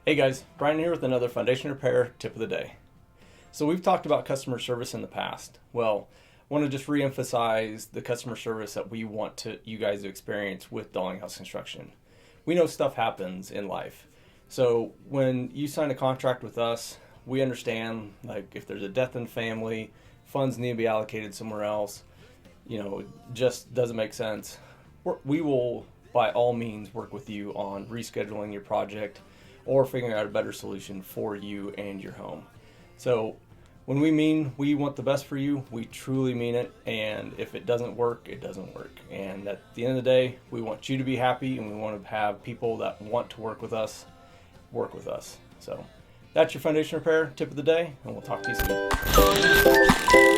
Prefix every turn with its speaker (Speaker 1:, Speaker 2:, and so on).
Speaker 1: Hey guys, Brian here with another foundation repair tip of the day. So we've talked about customer service in the past. Well, I want to just re-emphasize the customer service that we want you guys to experience with Dalinghaus Construction. We know stuff happens in life. So when you sign a contract with us, we understand like if there's a death in the family, funds need to be allocated somewhere else, it just doesn't make sense. We will by all means work with you on rescheduling your project or figuring out a better solution for you and your home. So when we mean we want the best for you, we truly mean it, and if it doesn't work, it doesn't work. And at the end of the day, we want you to be happy, and we want to have people that want to work with us. So that's your foundation repair tip of the day, and we'll talk to you soon.